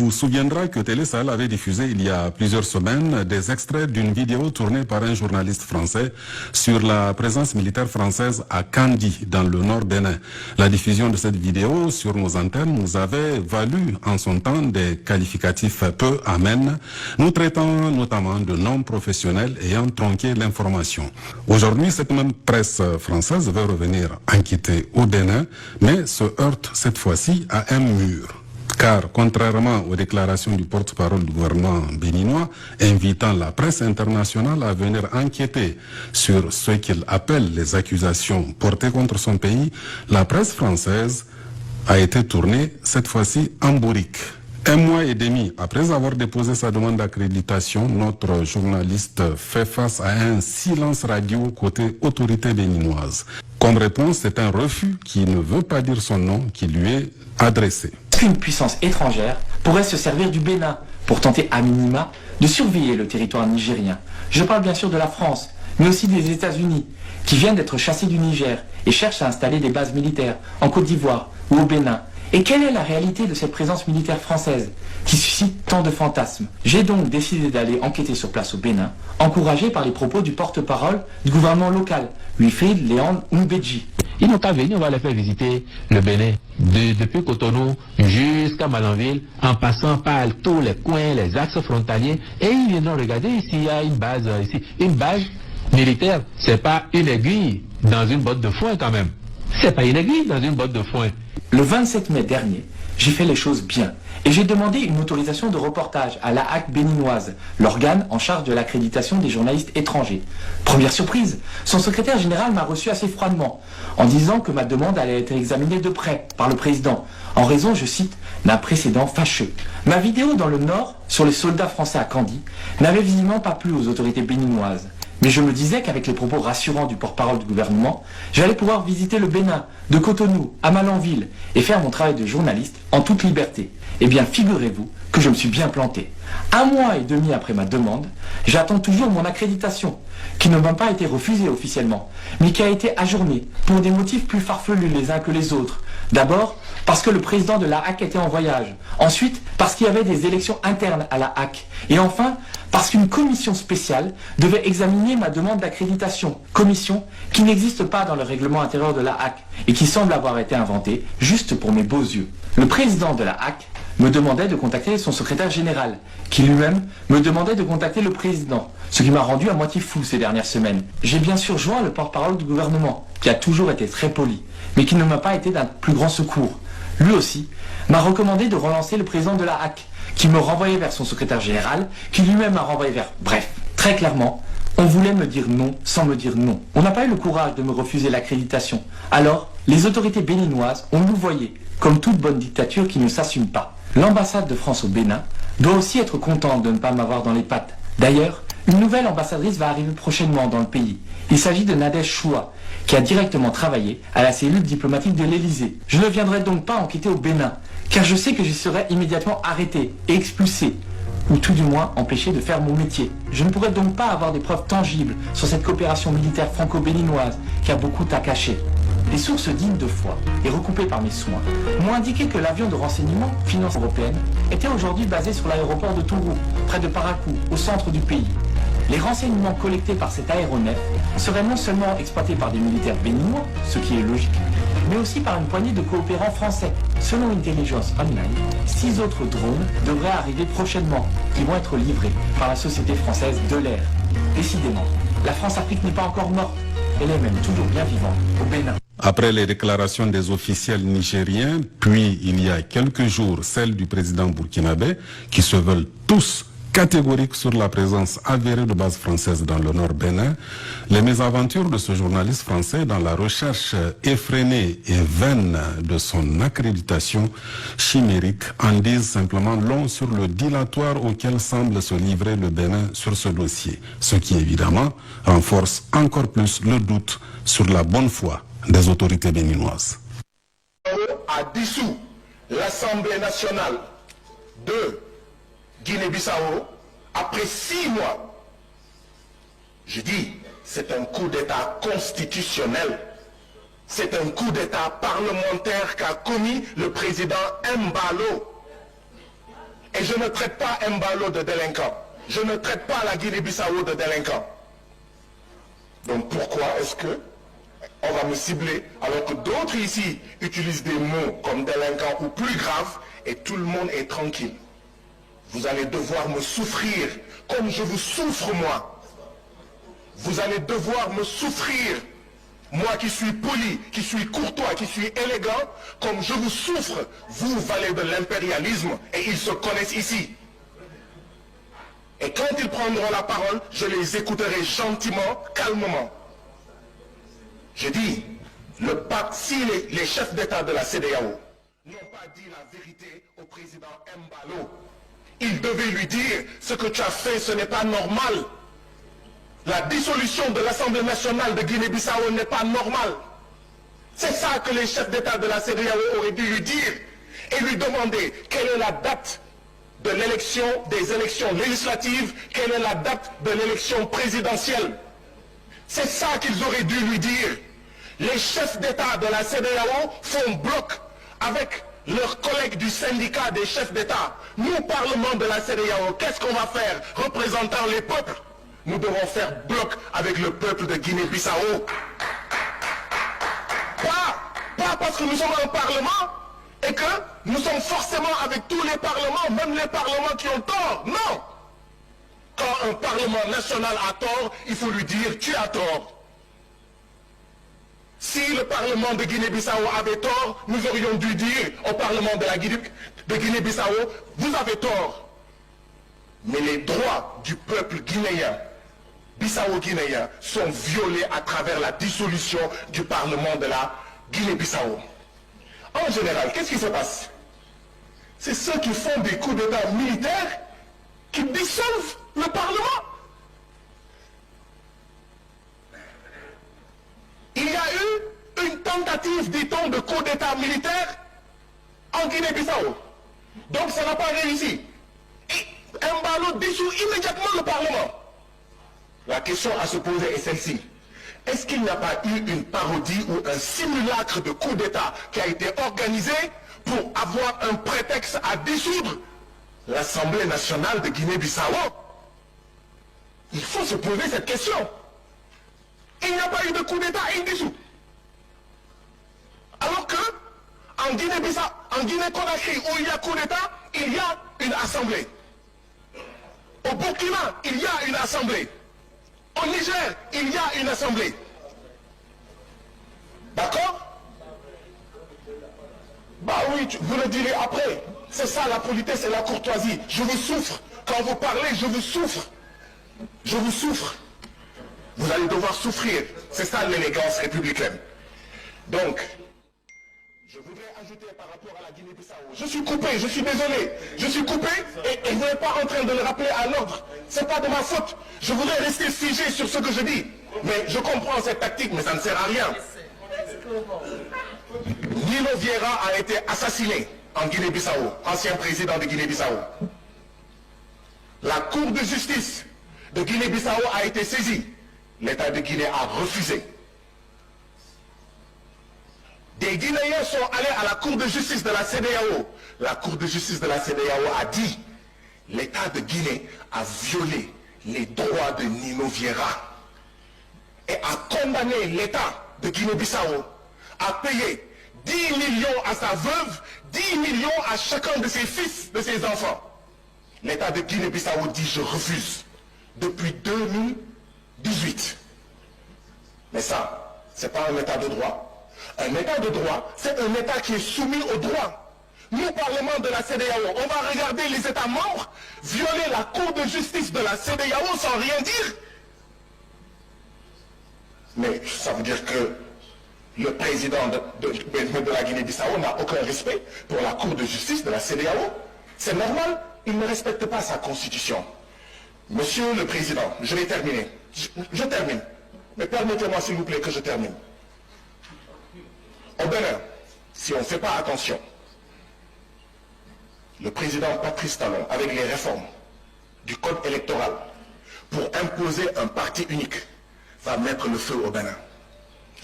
vous souviendra que Télé Sahel avait diffusé il y a plusieurs semaines des extraits d'une vidéo tournée par un journaliste français sur la présence militaire française à Kandi, dans le nord Bénin. La diffusion de cette vidéo sur nos antennes nous avait valu en son temps des qualificatifs peu amènes, nous traitant notamment de non-professionnels ayant tronqué l'information. Aujourd'hui, cette même presse française veut revenir enquêter au Bénin, mais se heurte cette fois-ci à un mur. Car, contrairement aux déclarations du porte-parole du gouvernement béninois, invitant la presse internationale à venir enquêter sur ce qu'il appelle les accusations portées contre son pays, la presse française a été tournée cette fois-ci en bourrique. Un mois et demi après avoir déposé sa demande d'accréditation, notre journaliste fait face à un silence radio côté autorité béninoise. Comme réponse, c'est un refus qui ne veut pas dire son nom qui lui est adressé. Qu'une puissance étrangère pourrait se servir du Bénin pour tenter à minima de surveiller le territoire nigérien. Je parle bien sûr de la France, mais aussi des États-Unis, qui viennent d'être chassés du Niger et cherchent à installer des bases militaires en Côte d'Ivoire ou au Bénin. Et quelle est la réalité de cette présence militaire française qui suscite tant de fantasmes? J'ai donc décidé d'aller enquêter sur place au Bénin, encouragé par les propos du porte-parole du gouvernement local, Wilfried Léon Mbedji. Ils n'ont qu'à venir, on va les faire visiter le Bénin, depuis Cotonou jusqu'à Malanville, en passant par tous les coins, les axes frontaliers, et ils viendront regarder ici, il y a une base ici, une base militaire, c'est pas une aiguille dans une botte de foin quand même. C'est pas une aiguille dans une botte de foin. Le 27 mai dernier, j'ai fait les choses bien et j'ai demandé une autorisation de reportage à l'AAC béninoise, l'organe en charge de l'accréditation des journalistes étrangers. Première surprise, son secrétaire général m'a reçu assez froidement, en disant que ma demande allait être examinée de près par le président, en raison, je cite, d'un précédent fâcheux. Ma vidéo dans le Nord, sur les soldats français à Kandi, n'avait visiblement pas plu aux autorités béninoises. Mais je me disais qu'avec les propos rassurants du porte-parole du gouvernement, j'allais pouvoir visiter le Bénin, de Cotonou à Malanville, et faire mon travail de journaliste en toute liberté. Eh bien, figurez-vous que je me suis bien planté. 1 mois et demi après ma demande, j'attends toujours mon accréditation, qui ne m'a pas été refusée officiellement, mais qui a été ajournée pour des motifs plus farfelus les uns que les autres. D'abord, parce que le président de la HAC était en voyage. Ensuite, parce qu'il y avait des élections internes à la HAC. Et enfin, parce qu'une commission spéciale devait examiner ma demande d'accréditation. Commission qui n'existe pas dans le règlement intérieur de la HAC et qui semble avoir été inventée juste pour mes beaux yeux. Le président de la HAC me demandait de contacter son secrétaire général, qui lui-même me demandait de contacter le président, ce qui m'a rendu à moitié fou ces dernières semaines. J'ai bien sûr joint le porte-parole du gouvernement, qui a toujours été très poli, mais qui ne m'a pas été d'un plus grand secours. Lui aussi m'a recommandé de relancer le président de la HAC, qui me renvoyait vers son secrétaire général, qui lui-même m'a renvoyé vers... Bref, très clairement, on voulait me dire non sans me dire non. On n'a pas eu le courage de me refuser l'accréditation. Alors, les autorités béninoises ont louvoyé, comme toute bonne dictature qui ne s'assume pas. L'ambassade de France au Bénin doit aussi être contente de ne pas m'avoir dans les pattes. D'ailleurs, une nouvelle ambassadrice va arriver prochainement dans le pays. Il s'agit de Nadège Choua, qui a directement travaillé à la cellule diplomatique de l'Élysée. Je ne viendrai donc pas enquêter au Bénin, car je sais que j'y serai immédiatement arrêté et expulsé, ou tout du moins empêché de faire mon métier. Je ne pourrai donc pas avoir des preuves tangibles sur cette coopération militaire franco-béninoise qui a beaucoup à cacher. Des sources dignes de foi et recoupées par mes soins m'ont indiqué que l'avion de renseignement finance européenne était aujourd'hui basé sur l'aéroport de Tourou, près de Parakou, au centre du pays. Les renseignements collectés par cet aéronef seraient non seulement exploités par des militaires béninois, ce qui est logique, mais aussi par une poignée de coopérants français. Selon Intelligence Online, 6 autres drones devraient arriver prochainement, qui vont être livrés par la société française de l'air. Décidément, la France-Afrique n'est pas encore morte, elle est même toujours bien vivante au Bénin. Après les déclarations des officiels nigériens, puis il y a quelques jours celles du président burkinabé, qui se veulent tous catégoriques sur la présence avérée de bases françaises dans le nord Bénin, les mésaventures de ce journaliste français dans la recherche effrénée et vaine de son accréditation chimérique en disent simplement long sur le dilatoire auquel semble se livrer le Bénin sur ce dossier, ce qui évidemment renforce encore plus le doute sur la bonne foi des autorités béninoises. A dissous l'Assemblée nationale de Guinée-Bissau après 6 mois. Je dis, c'est un coup d'État constitutionnel. C'est un coup d'État parlementaire qu'a commis le président Mbalo. Et je ne traite pas Embalo de délinquant. Je ne traite pas la Guinée-Bissau de délinquant. Donc pourquoi est-ce que on va me cibler alors que d'autres ici utilisent des mots comme délinquant ou plus grave et tout le monde est tranquille? Vous allez devoir me souffrir comme je vous souffre moi. Vous allez devoir me souffrir, moi qui suis poli, qui suis courtois, qui suis élégant, comme je vous souffre, vous valets de l'impérialisme, et ils se connaissent ici. Et quand ils prendront la parole, je les écouterai gentiment, calmement. Je dis, le pape, si les chefs d'État de la CEDEAO n'ont pas dit la vérité au président Embalo, ils devaient lui dire, ce que tu as fait, ce n'est pas normal. La dissolution de l'Assemblée nationale de Guinée-Bissau n'est pas normale. C'est ça que les chefs d'État de la CEDEAO auraient dû lui dire et lui demander quelle est la date de l'élection, des élections législatives, quelle est la date de l'élection présidentielle. C'est ça qu'ils auraient dû lui dire. Les chefs d'État de la CEDEAO font bloc avec leurs collègues du syndicat des chefs d'État. Nous, Parlement de la CEDEAO, qu'est-ce qu'on va faire représentant les peuples? Nous devons faire bloc avec le peuple de Guinée-Bissau. Pas parce que nous sommes un parlement et que nous sommes forcément avec tous les parlements, même les parlements qui ont tort. Non! Quand un parlement national a tort, il faut lui dire tu as tort. Si le parlement de Guinée-Bissau avait tort, nous aurions dû dire au parlement de Guinée-Bissau, vous avez tort. Mais les droits du peuple guinéen, bissau-guinéen, sont violés à travers la dissolution du parlement de la Guinée-Bissau. En général, qu'est-ce qui se passe? C'est ceux qui font des coups d'État militaires qui dissolvent le parlement. Il y a eu une tentative, dit-on, de coup d'État militaire en Guinée-Bissau. Donc ça n'a pas réussi. Et Embalo dissout immédiatement le Parlement. La question à se poser est celle-ci. Est-ce qu'il n'y a pas eu une parodie ou un simulacre de coup d'État qui a été organisé pour avoir un prétexte à dissoudre l'Assemblée nationale de Guinée-Bissau? Il faut se poser cette question. Il n'y a pas eu de coup d'État indissous. Alors que en Guinée-Bissau, en Guinée-Conakry, où il y a coup d'État, il y a une assemblée. Au Burkina, il y a une assemblée. Au Niger, il y a une assemblée. D'accord? Bah oui, vous le direz après. C'est ça la politesse et la courtoisie. Je vous souffre. Quand vous parlez, je vous souffre. Je vous souffre. Vous allez devoir souffrir. C'est ça l'élégance républicaine. Donc, je voudrais ajouter par rapport à la Guinée-Bissau. Je suis coupé, je suis désolé. Je suis coupé et vous n'êtes pas en train de le rappeler à l'ordre. Ce n'est pas de ma faute. Je voudrais rester figé sur ce que je dis. Mais je comprends cette tactique, mais ça ne sert à rien. Nino Vieira a été assassiné en Guinée-Bissau, ancien président de Guinée-Bissau. La Cour de justice de Guinée-Bissau a été saisie. L'État de Guinée a refusé. Des Guinéens sont allés à la Cour de justice de la CEDEAO. La Cour de justice de la CEDEAO a dit l'État de Guinée a violé les droits de Nino Vieira et a condamné l'État de Guinée-Bissau à payer 10 millions à sa veuve, 10 millions à chacun de ses fils, de ses enfants. L'État de Guinée-Bissau dit je refuse depuis 2018. Mais ça, c'est pas un État de droit. Un État de droit, c'est un État qui est soumis au droit. Nous, Parlement de la CEDEAO, on va regarder les États membres violer la Cour de justice de la CEDEAO sans rien dire. Mais ça veut dire que le président de la Guinée-Bissau n'a aucun respect pour la Cour de justice de la CEDEAO. C'est normal, il ne respecte pas sa constitution. Monsieur le Président, je vais terminer. Je termine. Mais permettez-moi s'il vous plaît que je termine. Au Bénin, si on ne fait pas attention, le président Patrice Talon, avec les réformes du code électoral, pour imposer un parti unique, va mettre le feu au Bénin.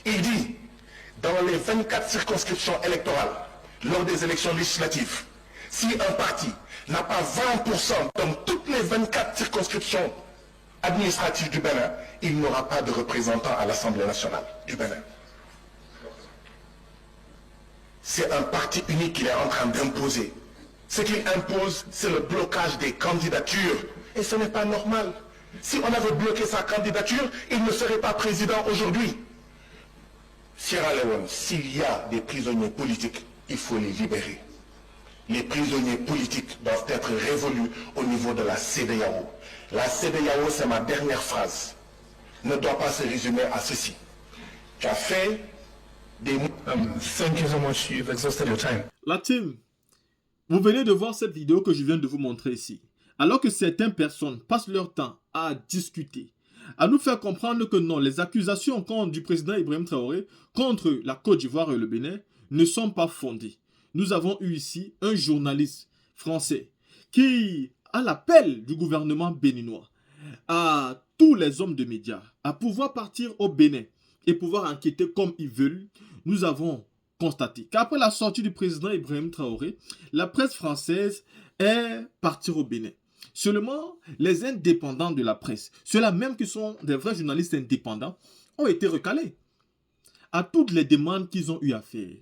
Il dit, dans les 24 circonscriptions électorales, lors des élections législatives, si un parti n'a pas 20% dans toutes les 24 circonscriptions administratives du Bénin, il n'aura pas de représentant à l'Assemblée nationale du Bénin. C'est un parti unique qu'il est en train d'imposer. Ce qu'il impose, c'est le blocage des candidatures. Et ce n'est pas normal. Si on avait bloqué sa candidature, il ne serait pas président aujourd'hui. Sierra Leone, s'il y a des prisonniers politiques, il faut les libérer. Les prisonniers politiques doivent être révolus au niveau de la CEDEAO. La CEDEAO, c'est ma dernière phrase, ne doit pas se résumer à ceci. Tu as fait des... Thank you so much, you've exhausted your time. La team, vous venez de voir cette vidéo que je viens de vous montrer ici. Alors que certaines personnes passent leur temps à discuter, à nous faire comprendre que non, les accusations du président Ibrahim Traoré contre la Côte d'Ivoire et le Bénin ne sont pas fondées. Nous avons eu ici un journaliste français qui, à l'appel du gouvernement béninois, à tous les hommes de médias, à pouvoir partir au Bénin et pouvoir enquêter comme ils veulent, nous avons constaté qu'après la sortie du président Ibrahim Traoré, la presse française est partie au Bénin. Seulement, les indépendants de la presse, ceux-là même qui sont des vrais journalistes indépendants, ont été recalés à toutes les demandes qu'ils ont eu à faire,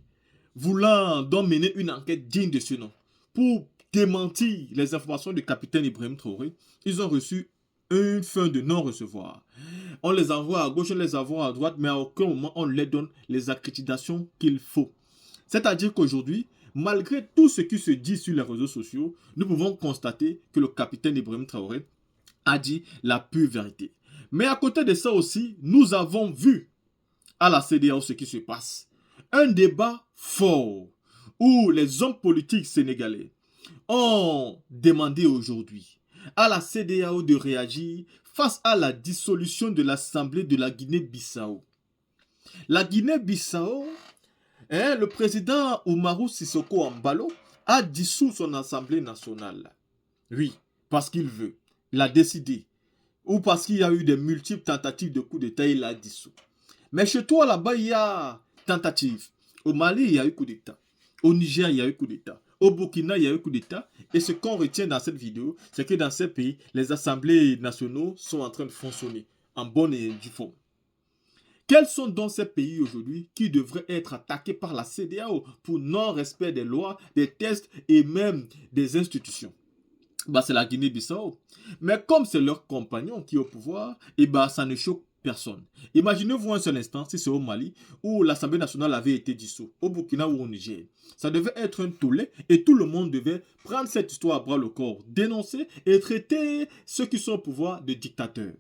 voulant donc mener une enquête digne de ce nom. Pour démentir les informations du capitaine Ibrahim Traoré, ils ont reçu une fin de non-recevoir. On les envoie à gauche, on les envoie à droite, mais à aucun moment on leur donne les accréditations qu'il faut. C'est-à-dire qu'aujourd'hui, malgré tout ce qui se dit sur les réseaux sociaux, nous pouvons constater que le capitaine Ibrahim Traoré a dit la pure vérité. Mais à côté de ça aussi, nous avons vu à la CEDEAO ce qui se passe. Un débat fort où les hommes politiques sénégalais ont demandé aujourd'hui à la CEDEAO de réagir face à la dissolution de l'Assemblée de la Guinée-Bissau. La Guinée-Bissau, le président Umaru Sissoko Embalo a dissous son Assemblée nationale. Oui, parce qu'il veut. Il a décidé. Ou parce qu'il y a eu des multiples tentatives de coup d'État, il a dissous. Mais chez toi, là-bas, il y a tentative. Au Mali, il y a eu coup d'État. Au Niger, il y a eu coup d'État. Au Burkina, il y a eu coup d'État. Et ce qu'on retient dans cette vidéo, c'est que dans ces pays, les assemblées nationaux sont en train de fonctionner en bonne et due forme. Quels sont donc ces pays aujourd'hui qui devraient être attaqués par la CEDEAO pour non-respect des lois, des tests et même des institutions? C'est la Guinée-Bissau. Mais comme c'est leur compagnon qui est au pouvoir, ça ne choque personne. Imaginez-vous un seul instant si c'est au Mali où l'Assemblée nationale avait été dissoute, au Burkina ou au Niger. Ça devait être un tollé et tout le monde devait prendre cette histoire à bras le corps, dénoncer et traiter ceux qui sont au pouvoir de dictateurs.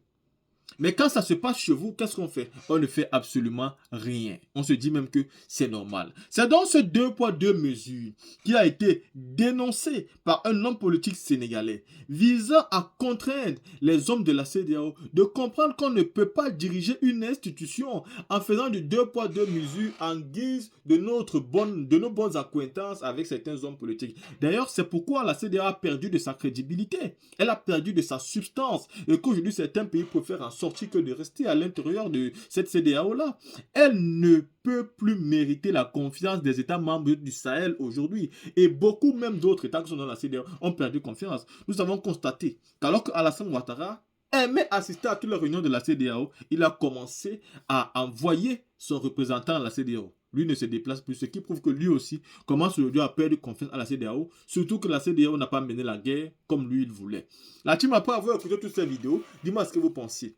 Mais quand ça se passe chez vous, qu'est-ce qu'on fait? On ne fait absolument rien. On se dit même que c'est normal. C'est donc ce 2 poids 2 mesures qui a été dénoncé par un homme politique sénégalais visant à contraindre les hommes de la CEDEAO de comprendre qu'on ne peut pas diriger une institution en faisant du 2 poids 2 mesures en guise de nos bonnes acquaintances avec certains hommes politiques. D'ailleurs, c'est pourquoi la CEDEAO a perdu de sa crédibilité. Elle a perdu de sa substance et qu'aujourd'hui certains pays préfèrent en sortir que de rester à l'intérieur de cette CEDEAO-là. Elle ne peut plus mériter la confiance des États membres du Sahel aujourd'hui. Et beaucoup même d'autres États qui sont dans la CEDEAO ont perdu confiance. Nous avons constaté qu'alors qu'Alassane Ouattara aimait assister à toutes les réunions de la CEDEAO, il a commencé à envoyer son représentant à la CEDEAO. Lui ne se déplace plus, ce qui prouve que lui aussi commence aujourd'hui à perdre confiance à la CEDEAO, surtout que la CEDEAO n'a pas mené la guerre comme lui il voulait. La team, après avoir écouté toutes ces vidéos, dis-moi ce que vous pensez.